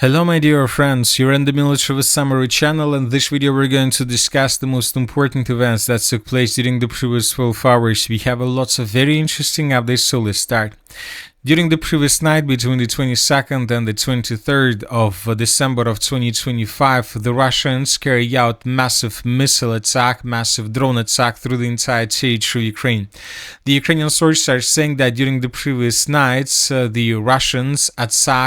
Hello my dear friends, you're in the Military Summary channel. In this video we're going to discuss the most important events that took place during the previous 12 hours. We have lots of very interesting updates, so let's start. During the previous night between the 22nd and the 23rd of December of 2025, the Russians carried out massive missile attack, massive drone attack through the entire territory of Ukraine. The Ukrainian sources are saying that during the previous nights, the Russians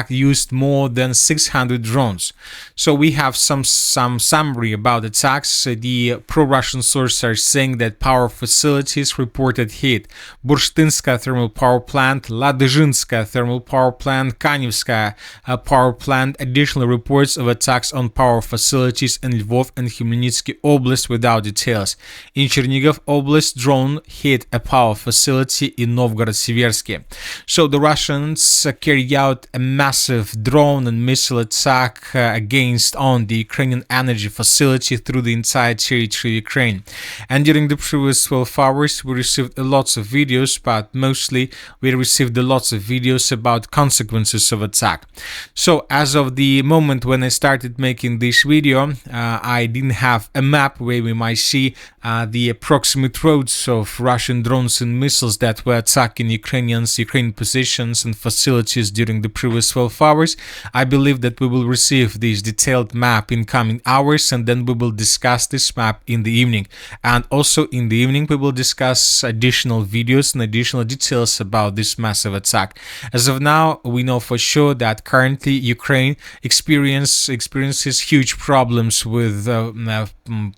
used more than 600 drones. So we have some summary about attacks. The pro-Russian sources are saying that power facilities reported hit: Burштинska thermal power plant, Ladezhinskaya thermal power plant, Kanivskaya power plant. Additional reports of attacks on power facilities in Lvov and Khmelnytsky Oblast without details. In Chernihiv Oblast, drone hit a power facility in Novgorod-Seversky. So the Russians carried out a massive drone and missile attack against on the Ukrainian energy facility through the entire territory of Ukraine. And during the previous 12 hours, we received lots of videos, but mostly we received lots of videos about consequences of attack. So as of the moment when I started making this video, I didn't have a map where we might see the approximate roads of Russian drones and missiles that were attacking Ukrainian positions and facilities during the previous 12 hours. I believe that we will receive this detailed map in coming hours, and then we will discuss this map in the evening. And also in the evening we will discuss additional videos and additional details about this massive attack. As of now, we know for sure that currently Ukraine experiences huge problems with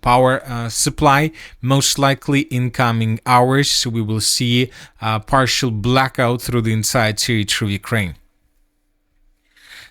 power supply. Most likely in coming hours we will see a partial blackout through the entire territory of Ukraine.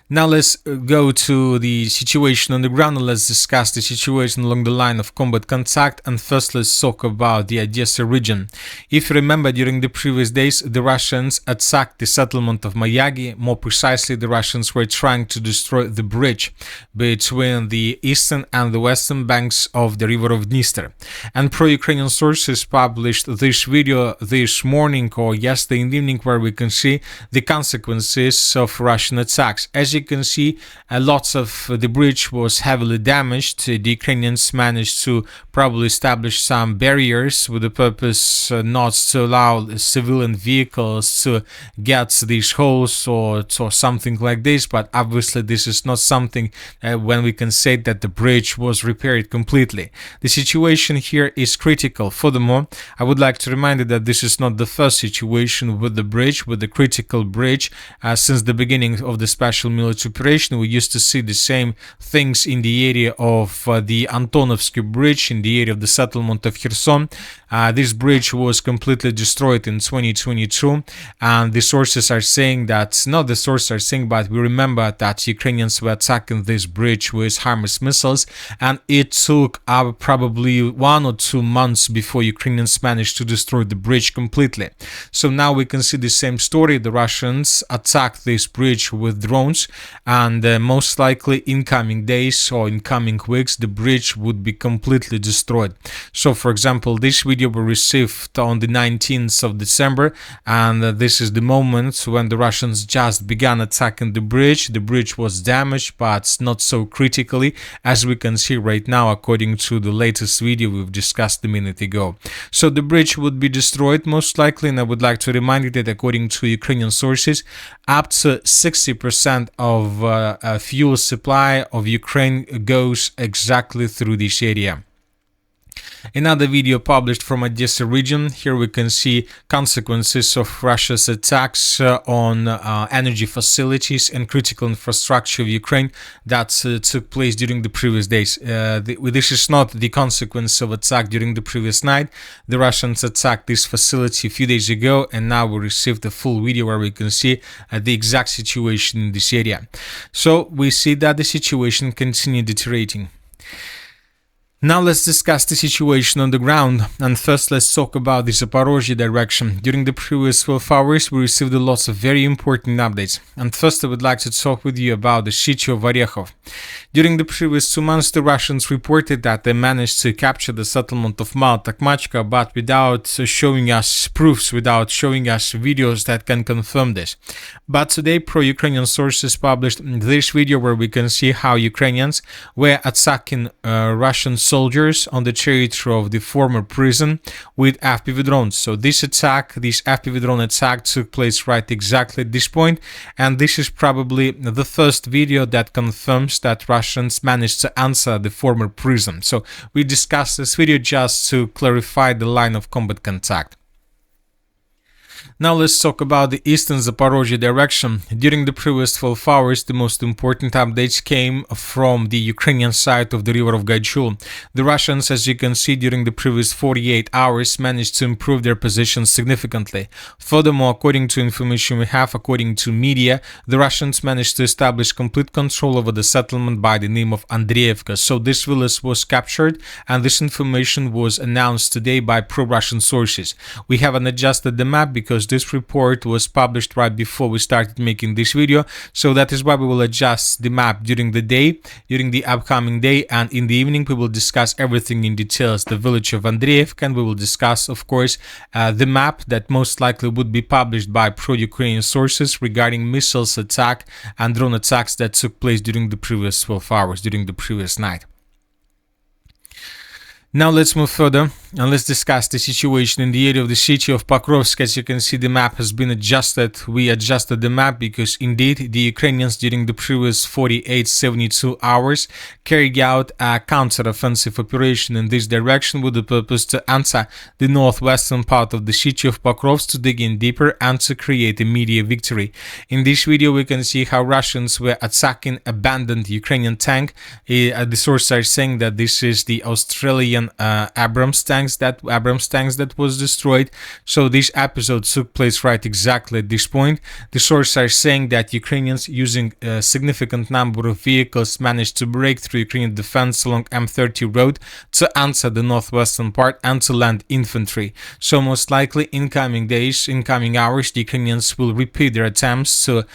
Now let's go to the situation on the ground and let's discuss the situation along the line of combat contact. And first let's talk about the Odessa region. If you remember, during the previous days the Russians attacked the settlement of Mayagi. More precisely, the Russians were trying to destroy the bridge between the eastern and the western banks of the river of Dniester. And pro-Ukrainian sources published this video this morning or yesterday in the evening, where we can see the consequences of Russian attacks. As you can see, lots of the bridge was heavily damaged. The Ukrainians managed to probably establish some barriers with the purpose not to allow civilian vehicles to get these holes or something like this, but obviously this is not something when we can say that the bridge was repaired completely. The situation here is critical. Furthermore, I would like to remind you that this is not the first situation with the bridge, with the critical bridge. Since the beginning of the special military operation, we used to see the same things in the area of the Antonovsky bridge, in the area of the settlement of Kherson. This bridge was completely destroyed in 2022, and the sources are saying that, not the sources are saying, but we remember that Ukrainians were attacking this bridge with HIMARS missiles, and it took probably 1 or 2 months before Ukrainians managed to destroy the bridge completely. So now we can see the same story. The Russians attacked this bridge with drones, and most likely in coming days or in coming weeks the bridge would be completely destroyed. So for example, this video we received on the 19th of December, and this is the moment when the Russians just began attacking the bridge. The bridge was damaged, but not so critically, as we can see right now according to the latest video we've discussed a minute ago. So the bridge would be destroyed most likely, and I would like to remind you that according to Ukrainian sources, up to 60% of fuel supply of Ukraine goes exactly through this area. Another video published from Odessa region. Here we can see consequences of Russia's attacks on energy facilities and critical infrastructure of Ukraine that took place during the previous days. This is not the consequence of attack during the previous night. The Russians attacked this facility a few days ago, and now we received a full video where we can see the exact situation in this area. So we see that the situation continued deteriorating. Now let's discuss the situation on the ground, and first let's talk about the Zaporozhye direction. During the previous 12 hours we received lots of very important updates, and first I would like to talk with you about the city of Orekhov. During the previous 2 months the Russians reported that they managed to capture the settlement of Mala-Takhmachka, but without showing us proofs, without showing us videos that can confirm this. But today pro-Ukrainian sources published this video where we can see how Ukrainians were attacking Russian soldiers on the territory of the former prison with FPV drones. So this FPV drone attack took place right exactly at this point, and this is probably the first video that confirms that Russians managed to answer the former prison. So we discussed this video just to clarify the line of combat contact. Now let's talk about the eastern Zaporozhye direction. During the previous 12 hours, the most important updates came from the Ukrainian side of the river of Gaichul. The Russians, as you can see, during the previous 48 hours managed to improve their position significantly. Furthermore, according to information we have, according to media, the Russians managed to establish complete control over the settlement by the name of Andreevka. So this village was captured, and this information was announced today by pro-Russian sources. We haven't adjusted the map because this report was published right before we started making this video, so that is why we will adjust the map during the day, during the upcoming day, and in the evening we will discuss everything in details, the village of Andreevka, and we will discuss, of course, the map that most likely would be published by pro-Ukrainian sources regarding missiles attack and drone attacks that took place during the previous 12 hours, during the previous night. Now let's move further and let's discuss the situation in the area of the city of Pokrovsk. As you can see, the map has been adjusted. We adjusted the map because indeed the Ukrainians during the previous 48-72 hours carried out a counter-offensive operation in this direction with the purpose to enter the northwestern part of the city of Pokrovsk, to dig in deeper and to create immediate victory. In this video we can see how Russians were attacking abandoned Ukrainian tank. The sources are saying that this is the Australian Abrams tanks that was destroyed. So this episode took place right exactly at this point. The sources are saying that Ukrainians, using a significant number of vehicles, managed to break through Ukrainian defense along M30 road to enter the northwestern part and to land infantry. So most likely in coming days, in coming hours, the Ukrainians will repeat their attempts to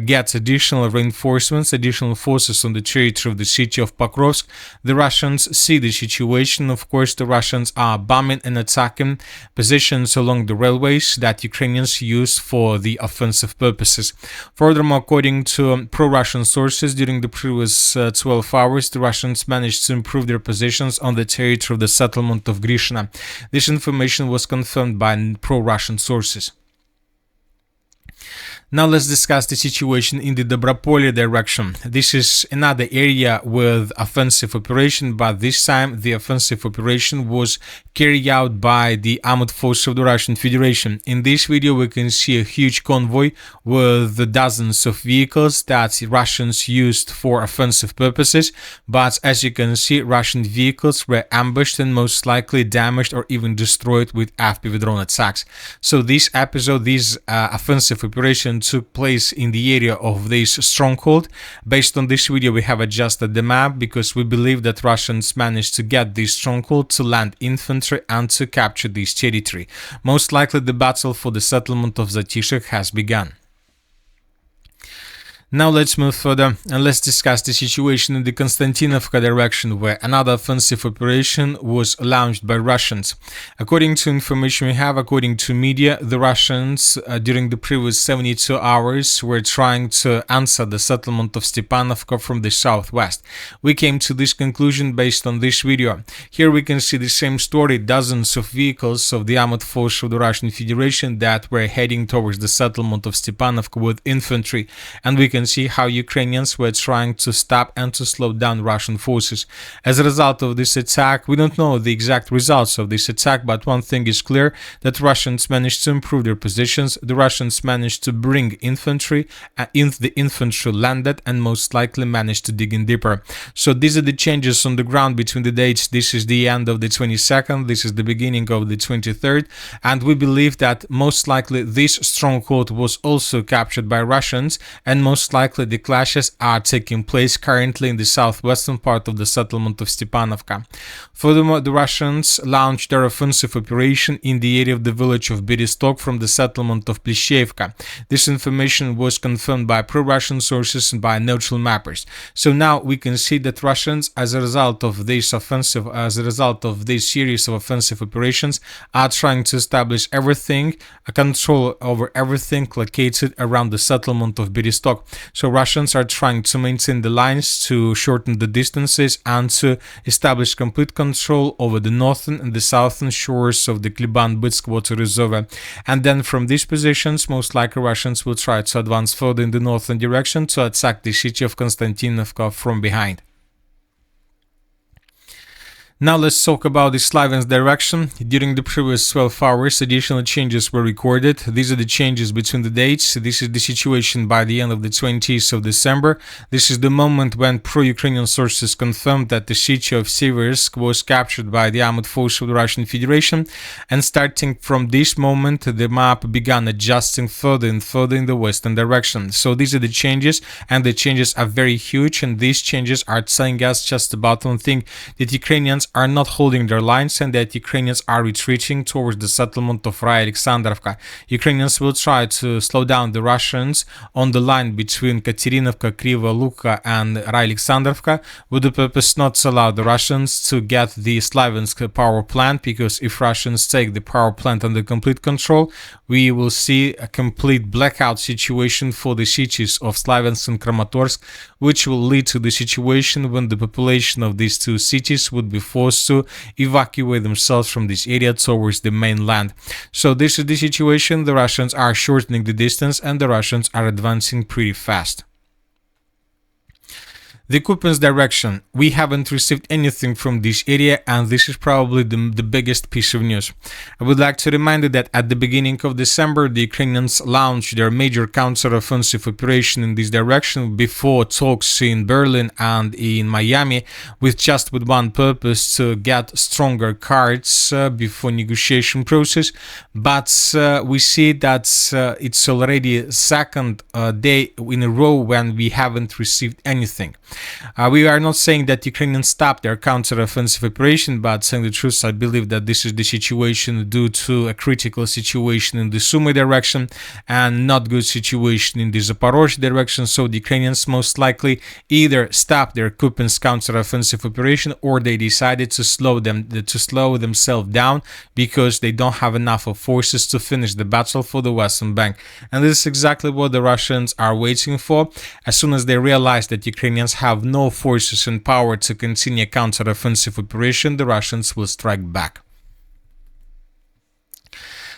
get additional reinforcements, additional forces on the territory of the city of Pokrovsk. The Russians see the situation. Of course, the Russians are bombing and attacking positions along the railways that Ukrainians use for the offensive purposes. Furthermore, according to pro-Russian sources, during the previous 12 hours, the Russians managed to improve their positions on the territory of the settlement of Grishna. This information was confirmed by pro-Russian sources. Now let's discuss the situation in the Dobropolye direction. This is another area with offensive operation, but this time the offensive operation was carried out by the armed forces of the Russian Federation. In this video we can see a huge convoy with dozens of vehicles that Russians used for offensive purposes, but as you can see, Russian vehicles were ambushed and most likely damaged or even destroyed with FPV drone attacks. So this episode, this offensive operation took place in the area of this stronghold. Based on this video we have adjusted the map because we believe that Russians managed to get this stronghold, to land infantry and to capture this territory. Most likely the battle for the settlement of Zatishek has begun. Now let's move further and let's discuss the situation in the Konstantinovka direction, where another offensive operation was launched by Russians. According to information we have, according to media, the Russians during the previous 72 hours were trying to answer the settlement of Stepanovka from the southwest. We came to this conclusion based on this video. Here we can see the same story, dozens of vehicles of the armed force of the Russian Federation that were heading towards the settlement of Stepanovka with infantry, and we can see how Ukrainians were trying to stop and to slow down Russian forces. As a result of this attack, we don't know the exact results of this attack, but one thing is clear, that Russians managed to improve their positions. The Russians managed to bring infantry, the infantry landed and most likely managed to dig in deeper. So these are the changes on the ground between the dates. This is the end of the 22nd, this is the beginning of the 23rd, and we believe that most likely this stronghold was also captured by Russians, and most likely the clashes are taking place currently in the southwestern part of the settlement of Stepanovka. Furthermore, the Russians launched their offensive operation in the area of the village of Berestok from the settlement of Plishevka. This information was confirmed by pro-Russian sources and by neutral mappers. So now we can see that Russians, as a result of this series of offensive operations, are trying to establish everything, a control over everything located around the settlement of Berestok. So Russians are trying to maintain the lines, to shorten the distances, and to establish complete control over the northern and the southern shores of the Kliban-Bytsk water reservoir. And then from these positions, most likely Russians will try to advance further in the northern direction to attack the city of Konstantinovka from behind. Now let's talk about the Slavyansk direction. During the previous 12 hours, additional changes were recorded. These are the changes between the dates. This is the situation by the end of the 20th of December. This is the moment when pro-Ukrainian sources confirmed that the city of Seversk was captured by the armed force of the Russian Federation. And starting from this moment, the map began adjusting further and further in the western direction. So these are the changes, and the changes are very huge. And these changes are telling us just about one thing, that Ukrainians are not holding their lines and that Ukrainians are retreating towards the settlement of Raya Alexandrovka. Ukrainians will try to slow down the Russians on the line between Katerinovka, Kriva Luka and Raya Alexandrovka, with the purpose not to allow the Russians to get the Slavyansk power plant, because if Russians take the power plant under complete control, we will see a complete blackout situation for the cities of Slavyansk and Kramatorsk, which will lead to the situation when the population of these two cities would be forced to evacuate themselves from this area towards the mainland. So this is the situation. The Russians are shortening the distance and the Russians are advancing pretty fast. The Kupiansk direction. We haven't received anything from this area, and this is probably the biggest piece of news. I would like to remind you that at the beginning of December, the Ukrainians launched their major counter-offensive operation in this direction before talks in Berlin and in Miami, with one purpose, to get stronger cards before negotiation process. But we see that it's already second day in a row when we haven't received anything. We are not saying that Ukrainians stopped their counter-offensive operation, but saying the truth, I believe that this is the situation due to a critical situation in the Sumy direction and not good situation in the Zaporozhye direction. So the Ukrainians most likely either stopped their Kupiansk counter-offensive operation, or they decided to slow themselves down because they don't have enough of forces to finish the battle for the Western Bank. And this is exactly what the Russians are waiting for. As soon as they realize that Ukrainians have no forces and power to continue a counter-offensive operation, the Russians will strike back.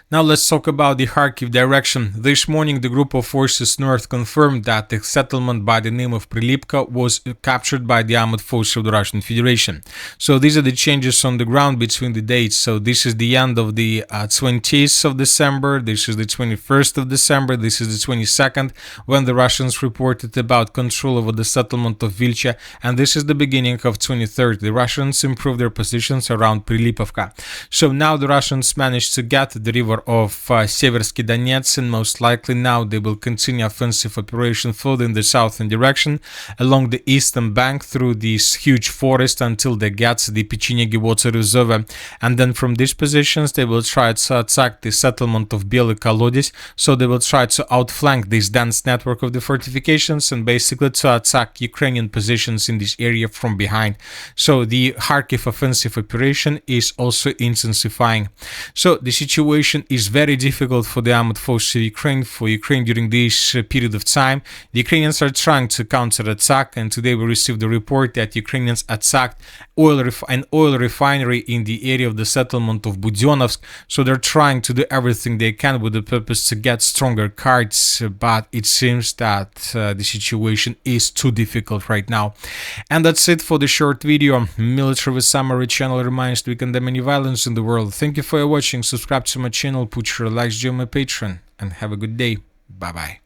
Now let's talk about the Kharkiv direction. This morning, the group of forces north confirmed that the settlement by the name of Prilipka was captured by the armed forces of the Russian Federation. So these are the changes on the ground between the dates. So this is the end of the 20th of December, this is the 21st of December, this is the 22nd, when the Russians reported about control over the settlement of Vilcha, and this is the beginning of 23rd. The Russians improved their positions around Prilipovka. So now the Russians managed to get the river of Seversky Donets, and most likely now they will continue offensive operation further in the southern direction along the eastern bank through this huge forest until they get the Pechenegi water reservoir, and then from these positions they will try to attack the settlement of Bely Kolodets. So they will try to outflank this dense network of the fortifications and basically to attack Ukrainian positions in this area from behind. So the Kharkiv offensive operation is also intensifying. So the situation is very difficult for the armed forces of Ukraine, during this period of time. The Ukrainians are trying to counter-attack, and today we received the report that Ukrainians attacked an oil refinery in the area of the settlement of Budyonovsk. So they're trying to do everything they can with the purpose to get stronger cards, but it seems that the situation is too difficult right now. And that's it for the short video. Military with Summary channel reminds we condemn any violence in the world. Thank you for watching. Subscribe to my channel, put your likes, join my Patreon, and have a good day. Bye bye.